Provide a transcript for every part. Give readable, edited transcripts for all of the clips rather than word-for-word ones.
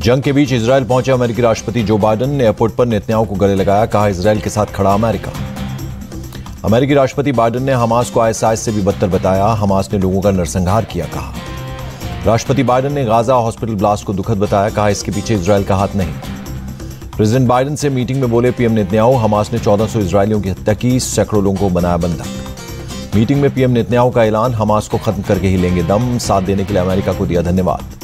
जंग के बीच इजरायल पहुंचे अमेरिकी राष्ट्रपति जो बाइडेन ने एयरपोर्ट पर नेतन्याहू को गले लगाया, कहा इजरायल के साथ खड़ा अमेरिका। अमेरिकी राष्ट्रपति बाइडेन ने हमास को आईएसआईएस से भी बदतर बताया, हमास ने लोगों का नरसंहार किया, कहा। राष्ट्रपति बाइडेन ने गाजा हॉस्पिटल ब्लास्ट को दुखद बताया, कहा इसके पीछे इजरायल का हाथ नहीं। प्रेसिडेंट बाइडेन से मीटिंग में बोले पीएम नेतन्याहू, हमास ने 1400 इजरायलियों की हत्या की, सैकड़ों लोगों को बनाया बंधक। मीटिंग में पीएम नेतन्याहू का ऐलान, हमास को खत्म करके ही लेंगे दम, साथ देने के लिए अमेरिका को दिया धन्यवाद।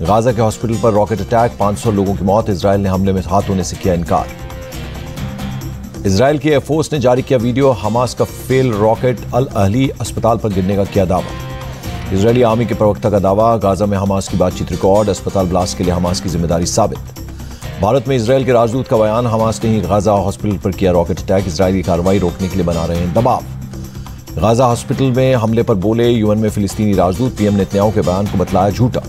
गाजा के हॉस्पिटल पर रॉकेट अटैक, 500 लोगों की मौत, इजरायल ने हमले में हाथ होने से किया इनकार। इजरायल की एयरफोर्स ने जारी किया वीडियो, हमास का फेल रॉकेट अल अहली अस्पताल पर गिरने का किया दावा। इजरायली आर्मी के प्रवक्ता का दावा, गाजा में हमास की बातचीत रिकॉर्ड, अस्पताल ब्लास्ट के लिए हमास की जिम्मेदारी साबित। भारत में इजरायल के राजदूत का बयान, हमास ने ही गाजा हॉस्पिटल पर किया रॉकेट अटैक, इजरायली कार्रवाई रोकने के लिए बना रहे हैं दबाव। गाजा हॉस्पिटल में हमले पर बोले यूएन में फिलिस्तीनी राजदूत, पीएम नेतन्याहू के बयान को बतलाया झूठा।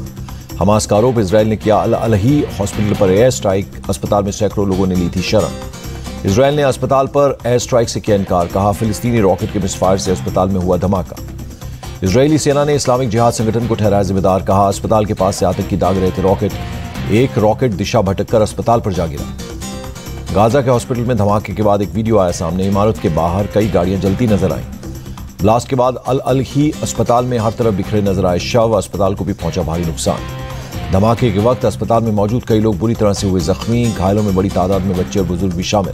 हमास का आरोप, इजरायल ने किया अल अहली हॉस्पिटल पर एयर स्ट्राइक, अस्पताल में सैकड़ों लोगों ने ली थी शरण। इजरायल ने अस्पताल पर एयर स्ट्राइक से किया इनकार, कहा फिलिस्तीनी रॉकेट के मिसफायर से अस्पताल में हुआ धमाका। इजरायली सेना ने इस्लामिक जिहाद संगठन को ठहराया जिम्मेदार, कहा अस्पताल के पास से आतंकी दाग रहे थे रॉकेट, एक रॉकेट दिशा भटककर अस्पताल पर जा गिरा। गाजा के हॉस्पिटल में धमाके के बाद एक वीडियो आया सामने, इमारत के बाहर कई गाड़ियां जलती नजर आईं। ब्लास्ट के बाद अल अहली अस्पताल में हर तरफ बिखरे नजर आए शव, अस्पताल को भी पहुंचा भारी नुकसान। धमाके के वक्त अस्पताल में मौजूद कई लोग बुरी तरह से हुए जख्मी, घायलों में बड़ी तादाद में बच्चे और बुजुर्ग भी शामिल।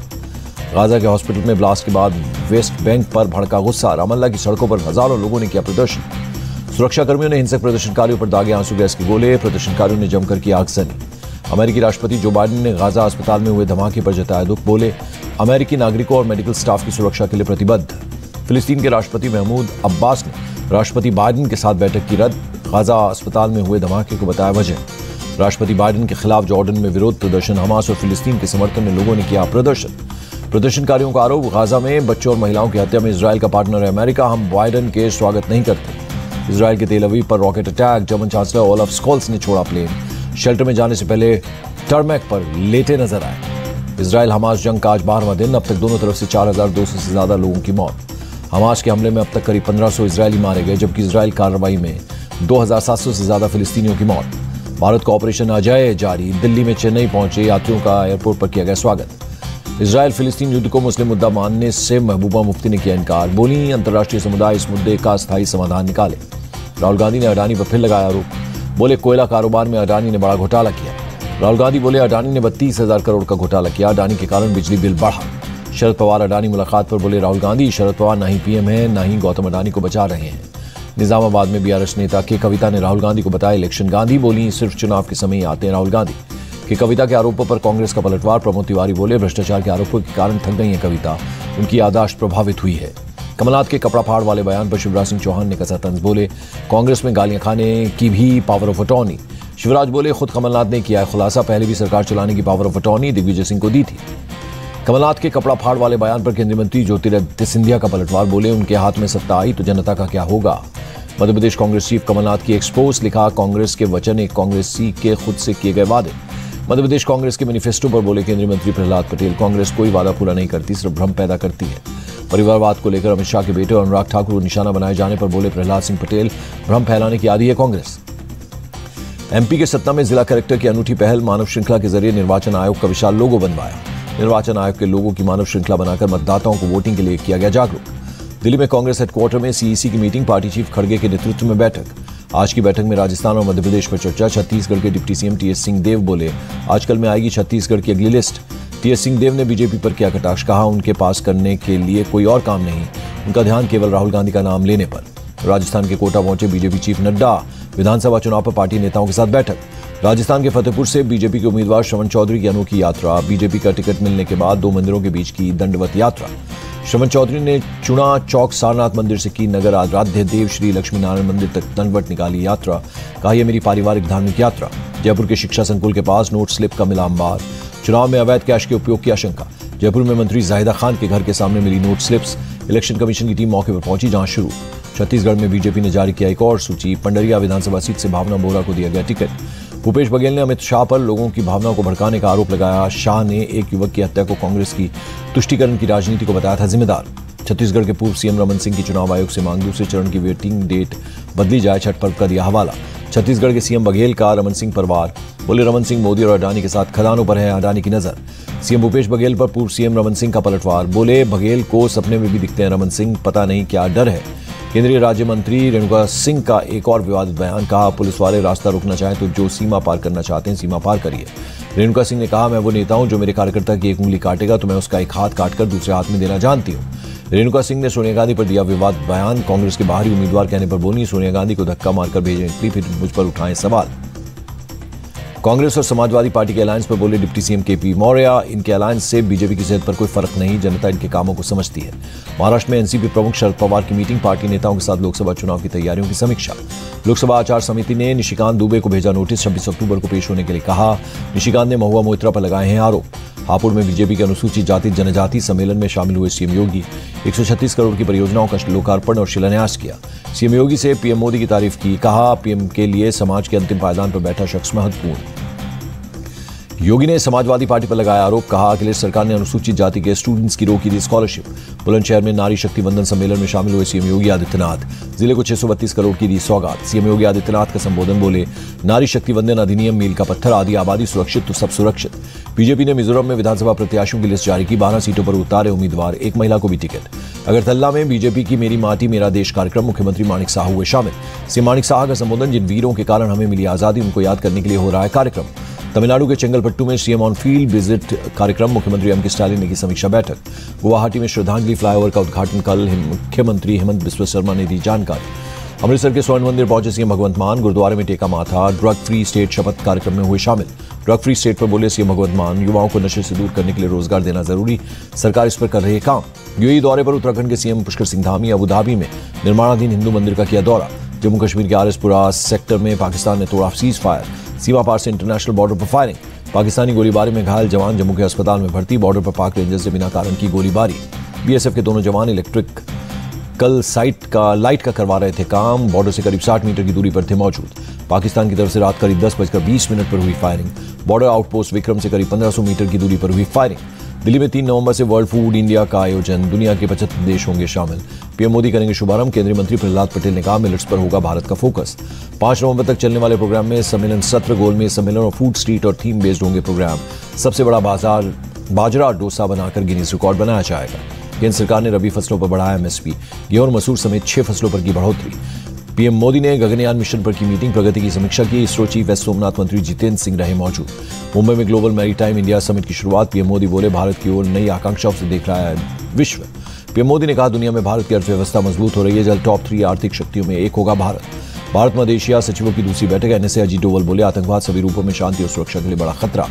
गाजा के हॉस्पिटल में ब्लास्ट के बाद वेस्ट बैंक पर भड़का गुस्सा, रामल्ला की सड़कों पर हजारों लोगों ने किया प्रदर्शन। सुरक्षाकर्मियों ने हिंसक प्रदर्शनकारियों पर दागे आंसू गैस के गोले, प्रदर्शनकारियों ने जमकर की आगजनी। अमेरिकी राष्ट्रपति जो बाइडेन ने गाजा अस्पताल में हुए धमाके पर जताया दुख, बोले अमेरिकी नागरिकों और मेडिकल स्टाफ की सुरक्षा के लिए प्रतिबद्ध। फिलिस्तीन के राष्ट्रपति महमूद अब्बास ने राष्ट्रपति बाइडेन के साथ बैठक की रद्द, गाजा अस्पताल में हुए धमाके को बताया वजह। राष्ट्रपति बाइडेन के खिलाफ जॉर्डन में विरोध प्रदर्शन, हमास और फिलिस्तीन के समर्थन में लोगों ने किया प्रदर्शन। प्रदर्शनकारियों का आरोप, गाजा में बच्चों और महिलाओं की हत्या में इजरायल का पार्टनर है अमेरिका, हम बाइडेन के स्वागत नहीं करते। इजरायल के तेल अवीव पर rocket attack, German chancellor Olaf Scholtz ने छोड़ा प्लेन, शेल्टर में जाने से पहले टर्मैक पर लेटे नजर आए। इजरायल हमास जंग का आज 12वां दिन, अब तक दोनों तरफ से 4200 से ज्यादा लोगों की मौत। हमास के हमले में अब तक करीब 1500 इजरायली मारे गए, जबकि इजरायल कार्रवाई में 2700 से ज्यादा फिलिस्तीनियों की मौत। भारत का ऑपरेशन अजय जारी, दिल्ली में चेन्नई पहुंचे यात्रियों का एयरपोर्ट पर किया गया स्वागत। इजरायल फिलिस्तीन युद्ध को मुस्लिम मुद्दा मानने से महबूबा मुफ्ती ने किया इनकार, बोली अंतर्राष्ट्रीय समुदाय इस मुद्दे का स्थायी समाधान निकाले। राहुल गांधी ने अडानी पर फिर लगाया आरोप, बोले कोयला कारोबार में अडानी ने बड़ा घोटाला किया। राहुल गांधी बोले अडानी ने 32,000 करोड़ का घोटाला किया, अडानी के कारण बिजली बिल बढ़ा। शरद पवार अडानी मुलाकात पर बोले राहुल गांधी, शरद पवार ना ही पीएम है ना ही गौतम अडानी को बचा रहे हैं। निजामाबाद में बीआरएस नेता के कविता ने राहुल गांधी को बताया इलेक्शन गांधी, बोली सिर्फ चुनाव के समय ही आते हैं राहुल गांधी। कि कविता के आरोपों पर कांग्रेस का पलटवार, प्रमोद तिवारी बोले भ्रष्टाचार के आरोपों के कारण थक गई है कविता, उनकी याददाश्त प्रभावित हुई है। कमलनाथ के कपड़ा फाड़ वाले बयान पर शिवराज सिंह चौहान ने कसा तंज, बोले कांग्रेस में गालियां खाने की भी पावर ऑफ अटॉर्नी। शिवराज बोले खुद कमलनाथ ने किया है खुलासा, पहले भी सरकार चलाने की power of attorney Digvijay Singh को दी थी। कमलनाथ के कपड़ा फाड़ वाले बयान पर केंद्रीय मंत्री ज्योतिरादित्य सिंधिया का पलटवार, बोले उनके हाथ में सत्ता आई तो जनता का क्या होगा। मध्य प्रदेश कांग्रेस चीफ कमलनाथ की एक्सपोज, लिखा कांग्रेस के वचन एक कांग्रेसी के खुद से किए गए वादे। मध्य प्रदेश कांग्रेस के मैनिफेस्टो पर बोले केंद्रीय मंत्री प्रहलाद पटेल, कांग्रेस कोई वादा पूरा नहीं करती, सिर्फ भ्रम पैदा करती है। परिवारवाद को लेकर अमित शाह के बेटे अनुराग ठाकुर को निशाना बनाए जाने पर बोले प्रहलाद सिंह पटेल, भ्रम फैलाने की आदी है कांग्रेस। एमपी के सतना में जिला कलेक्टर की अनूठी पहल, मानव श्रृंखला के जरिए निर्वाचन आयोग का विशाल लोगो बनवाया। निर्वाचन आयोग के लोगों की मानव श्रृंखला बनाकर मतदाताओं को वोटिंग के लिए किया गया जागरूक। दिल्ली में कांग्रेस हेडक्वार्टर में सीईसी की मीटिंग, पार्टी चीफ खड़गे के नेतृत्व में बैठक। आज की बैठक में राजस्थान और मध्य प्रदेश पर चर्चा। छत्तीसगढ़ के डिप्टी सीएम टीएस सिंहदेव बोले आजकल में आएगी छत्तीसगढ़ की अगली लिस्ट। टीएस सिंहदेव ने बीजेपी पर किया कटाक्ष, कहा उनके पास करने के लिए कोई और काम नहीं, उनका ध्यान केवल राहुल गांधी का नाम लेने पर। राजस्थान के कोटा पहुंचे बीजेपी चीफ नड्डा, विधानसभा चुनाव पर पार्टी नेताओं के साथ बैठक। राजस्थान के फतेहपुर से बीजेपी के उम्मीदवार श्रवण चौधरी की अनोखी यात्रा, बीजेपी का टिकट मिलने के बाद 2 मंदिरों के बीच की दंडवत यात्रा। श्रवण चौधरी ने चुना चौक सारनाथ मंदिर से की नगर आराध्य देव श्री लक्ष्मी नारायण मंदिर तक दंडवत निकाली यात्रा, कहा यह मेरी पारिवारिक धार्मिक यात्रा। जयपुर के शिक्षा संकुल के पास नोट स्लिप का मिला अंबार, चुनाव में अवैध कैश के उपयोग की आशंका। जयपुर में मंत्री जाहिदा खान के घर के सामने मिली नोट स्लिप्स, इलेक्शन कमीशन की टीम मौके पर पहुंची, जांच शुरू। छत्तीसगढ़ में बीजेपी ने जारी किया एक और सूची, पंडरिया विधानसभा सीट से भावना बोरा को दिया गया टिकट। भूपेश बघेल ने अमित शाह पर लोगों की भावनाओं को भड़काने का आरोप लगाया। शाह ने एक युवक की हत्या को कांग्रेस की तुष्टीकरण की राजनीति को बताया था जिम्मेदार। छत्तीसगढ़ के पूर्व सीएम रमन सिंह की चुनाव आयोग से मांग, दूसरे चरण की वेटिंग डेट बदली जाए, छठ पर्व का दिया हवाला। छत्तीसगढ़ के सीएम बघेल का रमन सिंह पर वार, बोले रमन सिंह मोदी और अडानी के साथ खदानों पर है अडानी की नजर। सीएम भूपेश बघेल पर पूर्व सीएम रमन सिंह का पलटवार, बोले बघेल को सपने में भी दिखते हैं रमन सिंह, पता नहीं क्या डर है। केंद्रीय राज्य मंत्री रेणुका सिंह का एक और विवादित बयान, कहा पुलिस वाले रास्ता रोकना चाहें तो जो सीमा पार करना चाहते हैं सीमा पार करिए। रेणुका सिंह ने कहा, मैं वो नेता हूं जो मेरे कार्यकर्ता की एक उंगली काटेगा तो मैं उसका एक हाथ काटकर दूसरे हाथ में देना जानती हूं। रेणुका सिंह ने सोनिया गांधी पर दिया विवादित बयान, कांग्रेस के बाहरी उम्मीदवार कहने पर बोली सोनिया गांधी को धक्का मारकर भेजें इटली, फिर मुझ पर उठाएं सवाल। कांग्रेस और समाजवादी पार्टी के अलायंस पर बोले डिप्टी सीएम केपी मौर्य, इनके अलायंस से बीजेपी की सेहत पर कोई फर्क नहीं, जनता इनके कामों को समझती है। महाराष्ट्र में एनसीपी प्रमुख शरद पवार की मीटिंग, पार्टी नेताओं के साथ लोकसभा चुनाव की तैयारियों की समीक्षा। लोकसभा आचार समिति ने निशिकांत दुबे को भेजा नोटिस, 26 अक्टूबर को पेश होने के लिए कहा। निशिकांत ने महुआ मोइत्रा पर लगाए हैं आरोप। हापुड़ में बीजेपी के अनुसूचित जाति जनजाति सम्मेलन में शामिल हुए सीएम योगी, 136 करोड़ की परियोजनाओं का लोकार्पण और शिलान्यास किया। सीएम योगी से पीएम मोदी की तारीफ की, कहा पीएम के लिए समाज के अंतिम पायदान पर बैठा शख्स महत्वपूर्ण। योगी ने समाजवादी पार्टी पर लगाया आरोप, कहा अखिलेश सरकार ने अनुसूचित जाति के स्टूडेंट्स की रोकी थी स्कॉलरशिप। बुलंदशहर में नारी शक्ति वंदन सम्मेलन में शामिल हुए सीएम योगी आदित्यनाथ, जिले को 632 करोड़ की दी सौगात। सीएम योगी आदित्यनाथ का संबोधन, बोले नारी शक्ति वंदन अधिनियम मील का पत्थर, आदि आबादी सुरक्षित तो सब सुरक्षित। बीजेपी ने मिजोरम में विधानसभा प्रत्याशियों की लिस्ट जारी की, 12 सीटों पर उतारे उम्मीदवार, एक महिला को भी टिकट। अगरतला में बीजेपी की मेरी माटी मेरा देश कार्यक्रम, मुख्यमंत्री माणिक साहू हुए शामिल। सीएम माणिक साहू का संबोधन, जिन वीरों के कारण हमें मिली आजादी उनको याद करने के लिए हो रहा है कार्यक्रम। तमिलनाडु के चेंगलपट्टू में सीएम ऑन फील्ड विजिट कार्यक्रम, मुख्यमंत्री एम के स्टालिन ने की समीक्षा बैठक। गुवाहाटी में श्रद्धांजलि फ्लाईओवर का उद्घाटन कल, मुख्यमंत्री हेमंत बिस्वा शर्मा ने दी जानकारी। अमृतसर के स्वर्ण मंदिर पहुंचे सीएम भगवंत मान, गुरुद्वारे में टेका माथा। ड्रग फ्री स्टेट शपथ कार्यक्रम में हुए शामिल। ड्रग फ्री स्टेट पर बोले सीएम भगवंत मान, युवाओं को नशे से दूर करने के लिए रोजगार देना जरूरी, सरकार इस पर कर रही है काम। यूएई दौरे पर उत्तराखंड के CM Pushkar Singh Dhami, Abu Dhabi में निर्माणाधीन हिंदू मंदिर का किया दौरा। जम्मू कश्मीर के आरएसपुरा सेक्टर में पाकिस्तान ने तोड़ा सीज फायर, सीमा पार से इंटरनेशनल बॉर्डर पर फायरिंग। पाकिस्तानी गोलीबारी में घायल जवान जम्मू के अस्पताल में भर्ती, बॉर्डर पर पाक रेंजर्स से बिना कारण की गोलीबारी। बीएसएफ के दोनों जवान इलेक्ट्रिक कल लाइट का करवा रहे थे काम, बॉर्डर से करीब 60 मीटर की दूरी पर थे मौजूद। पाकिस्तान की तरफ से रात करीब 10:20 पर हुई फायरिंग। बॉर्डर आउटपोस्ट विक्रम से करीब 1500 मीटर की दूरी पर हुई फायरिंग। दिल्ली में 3 नवंबर से वर्ल्ड फूड इंडिया का आयोजन, दुनिया के 75 देश होंगे शामिल। पीएम मोदी करेंगे शुभारंभ, केंद्रीय मंत्री प्रहलाद पटेल ने कहा मिलेट्स पर होगा भारत का फोकस। 5 नवंबर तक चलने वाले प्रोग्राम में सम्मेलन सत्र, गोलमेज सम्मेलन और फूड स्ट्रीट और थीम बेस्ड होंगे प्रोग्राम। सबसे बड़ा बाजरा डोसा बनाकर गिनीज रिकॉर्ड बनाया जाएगा। केंद्र सरकार ने रबी फसलों पर बढ़ाया एमएसपी, गेहूं और मसूर समेत 6 फसलों पर की बढ़ोतरी। पीएम मोदी ने गगनयान मिशन पर की मीटिंग, प्रगति की समीक्षा की। इसरो चीफ एस सोमनाथ, मंत्री जितेंद्र सिंह रहे मौजूद। मुंबई में ग्लोबल मैरीटाइम इंडिया समिट की शुरुआत, पीएम मोदी बोले भारत की ओर नई आकांक्षाओं से देख रहा है विश्व। पीएम मोदी ने कहा दुनिया में भारत की अर्थव्यवस्था मजबूत हो रही है, जल्द टॉप 3 आर्थिक शक्तियों में एक होगा भारत। भारत मध्य एशिया सचिवों की दूसरी बैठक, एनएसए अजीत डोवल बोले आतंकवाद सभी रूपों में शांति और सुरक्षा के लिए बड़ा खतरा।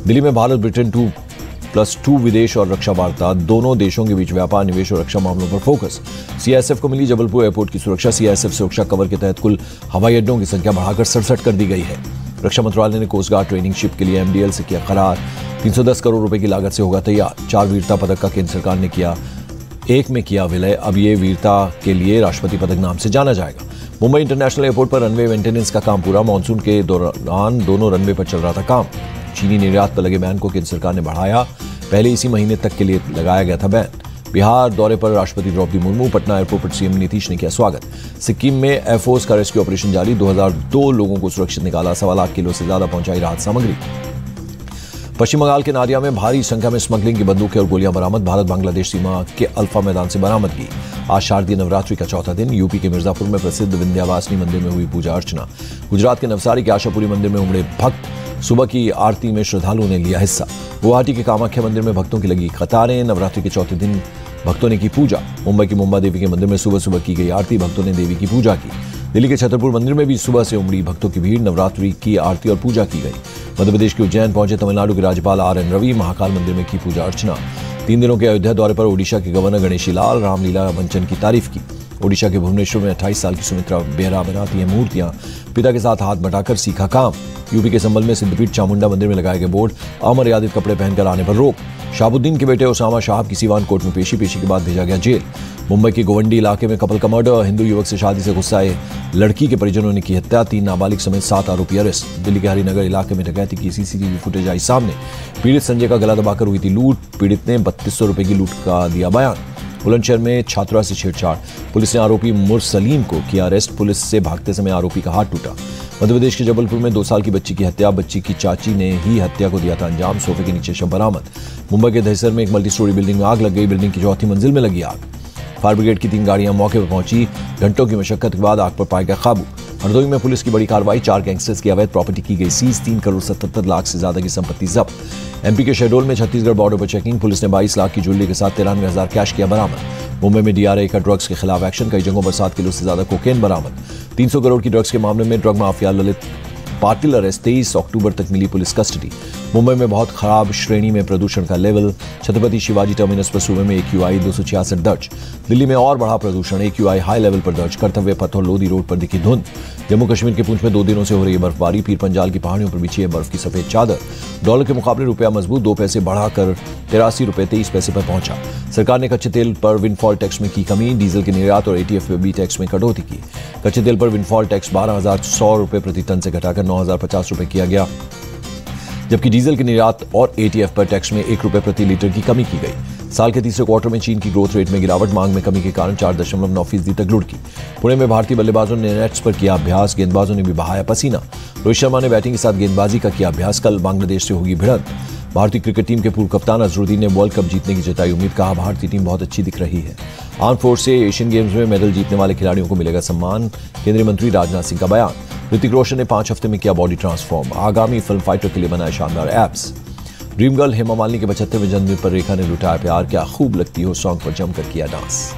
दिल्ली में भारत ब्रिटेन 2+2 विदेश और रक्षा वार्ता, दोनों देशों के बीच व्यापार, निवेश और रक्षा मामलों पर फोकस। सीआईएसएफ को मिली जबलपुर एयरपोर्ट की सुरक्षा, सीआईएसएफ सुरक्षा कवर के तहत कुल हवाई अड्डों की संख्या बढ़ाकर 67 कर दी गई है। रक्षा मंत्रालय ने कोस्ट गार्ड ट्रेनिंग शिप के लिए एमडीएल से किया करार, 310 करोड़ रुपए की लागत से होगा तैयार। 4 वीरता पदक का केंद्र सरकार ने किया, एक में किया विलय, अब ये वीरता के लिए राष्ट्रपति पदक नाम से जाना जाएगा। मुंबई इंटरनेशनल एयरपोर्ट पर रनवे मेंटेनेंस का काम पूरा, मानसून के दौरान दोनों रनवे पर चल रहा था काम। चीनी निर्यात पर लगे बैन को केंद्र सरकार ने बढ़ाया, पहले इसी महीने तक के लिए लगाया गया था बैन। बिहार दौरे पर राष्ट्रपति द्रौपदी मुर्मू, पटना एयरपोर्ट पर सीएम नीतीश ने किया स्वागत। सिक्किम में एयरफोर्स का रेस्क्यू ऑपरेशन जारी, 2002 लोगों को सुरक्षित निकाला, 1.25 लाख किलो से ज्यादा पहुंचाई राहत सामग्री। पश्चिम बंगाल के नादिया में भारी संख्या में स्मगलिंग की बंदूकें और गोलियां बरामद, भारत बांग्लादेश सीमा के अल्फा मैदान से बरामदगी। आज शारदीय नवरात्रि का चौथा दिन, यूपी के मिर्जापुर में प्रसिद्ध विंध्यावासिनी मंदिर में हुई पूजा अर्चना। गुजरात के नवसारी के आशापुरी मंदिर में उमड़े भक्त, सुबह की आरती में श्रद्धालुओं ने लिया हिस्सा। गुवाहाटी के कामाख्या मंदिर में भक्तों की लगी कतारें, नवरात्रि के चौथे दिन भक्तों ने की पूजा। मुंबई की मुंबा देवी के मंदिर में सुबह सुबह की गई आरती, भक्तों ने देवी की पूजा की। दिल्ली के छतरपुर मंदिर में भी सुबह से उमड़ी भक्तों की भीड़, नवरात्रि की आरती और पूजा की गई। मध्य प्रदेश के उज्जैन पहुंचे तमिलनाडु के राज्यपाल RN रवि, महाकाल मंदिर में की पूजा अर्चना। 3 दिनों के अयोध्या दौरे पर ओडिशा के गवर्नर गणेशी लाल रामलीला मंचन की तारीफ की। ओडिशा के भुवनेश्वर में 28 साल की सुमित्रा बेहरा बनाती है मूर्तियां, पिता के साथ हाथ बटाकर सीखा काम। यूपी के संबल में सिद्धपीठ चामुंडा मंदिर में लगाए गए बोर्ड, अमर्यादित कपड़े पहनकर आने पर रोक। शाहबुद्दीन के बेटे उसामा शाहब की सीवान कोर्ट में पेशी के बाद भेजा गया जेल। मुंबई के गोवंडी इलाके में कपल का मर्डर, हिंदू युवक से शादी से गुस्साए लड़की के परिजनों ने की हत्या, 3 नाबालिग समेत 7 आरोपी अरेस्ट। दिल्ली के हरिनगर इलाके में डकैती की सीसीटीवी फुटेज आई सामने, पीड़ित संजय का गला दबाकर हुई थी लूट, पीड़ित ने 3200 रुपए की लूट का दिया बयान। बुलंदशहर में छात्रा से छेड़छाड़, पुलिस ने आरोपी मुरसलीम को किया अरेस्ट, पुलिस से भागते समय आरोपी का हाथ टूटा। मध्य प्रदेश के जबलपुर में 2 साल की बच्ची की हत्या, बच्ची की चाची ने ही हत्या को दिया था अंजाम, सोफे के नीचे शव बरामद। मुंबई के दहिसर में एक मल्टी स्टोरी बिल्डिंग में आग लग गई, बिल्डिंग की 4थी मंजिल में लगी आग। फायर ब्रिगेड की 3 गाड़ियां मौके पर पहुंची, घंटों की मशक्कत के बाद आग पर पाया गया काबू। हरदोई में पुलिस की बड़ी कार्रवाई, 4 गैंगस्टर्स की अवैध प्रॉपर्टी की गई सीज, 3 करोड़ 77 लाख से ज्यादा की संपत्ति जब्त। एमपी के शहडोल में छत्तीसगढ़ बॉर्डर पर चेकिंग, पुलिस ने 22 लाख की ज्वेलरी के साथ 93,000 कैश किया बरामद। मुंबई में डीआरआई का ड्रग्स के खिलाफ एक्शन, कई जगहों पर 7 किलो से ज्यादा कोकेन बरामद। 300 करोड़ की ड्रग्स के मामले में drug mafia Lalit Patil arrest, 23 अक्टूबर तक मिली पुलिस कस्टडी। मुंबई में बहुत खराब श्रेणी में प्रदूषण का लेवल, छत्रपति शिवाजी टर्मिनस पर सुबह में AQI 266 दर्ज। दिल्ली में और बढ़ा प्रदूषण, AQI हाई लेवल पर दर्ज। कर्तव्य पथ और लोधी रोड पर दिखी धुंध। जम्मू कश्मीर के पुंछ में 2 दिनों से हो रही है बर्फबारी, पीर पंजाल की पहाड़ियों पर बिछी है बर्फ की सफेद चादर। डॉलर के मुकाबले रुपया मजबूत, 2 पैसे बढ़ाकर 83 रुपये 23 पैसे पर पहुंचा। सरकार ने कच्चे तेल पर विंडफॉल टैक्स में की कमी, डीजल के निर्यात और ATF पे भी टैक्स में कटौती की। कच्चे तेल पर विंडफॉल टैक्स 12,100 रुपये प्रति टन से घटाकर 9,050 रुपये किया गया, जबकि डीजल के निर्यात और ATF पर टैक्स में 1 रुपये प्रति लीटर की कमी की गई। साल के तीसरे क्वार्टर में चीन की ग्रोथ रेट में गिरावट, मांग में कमी के कारण 4.9% तक लुढ़की। पुणे में भारतीय बल्लेबाजों ने नेट्स पर किया अभ्यास, गेंदबाजों ने भी बहाया पसीना। रोहित शर्मा ने बैटिंग के साथ गेंदबाजी का किया अभ्यास, कल बांग्लादेश से होगी भिड़ंत। भारतीय क्रिकेट टीम के पूर्व कप्तान अजहरुद्दीन ने वर्ल्ड कप जीतने की जताई उम्मीद, कहा भारतीय टीम बहुत अच्छी दिख रही है। आर्म फोर्स से एशियन गेम्स में मेडल जीतने वाले खिलाड़ियों को मिलेगा सम्मान, केंद्रीय मंत्री राजनाथ सिंह का बयान। ऋतिक रोशन ने 5 हफ्ते में किया बॉडी ट्रांसफॉर्म, आगामी फिल्म फाइटर के लिए बनाए शानदार apps. Dream girl Hema Malini के 75वें जन्मदिन पर रेखा ने लुटाया प्यार, क्या खूब लगती हो सॉन्ग पर जमकर किया डांस।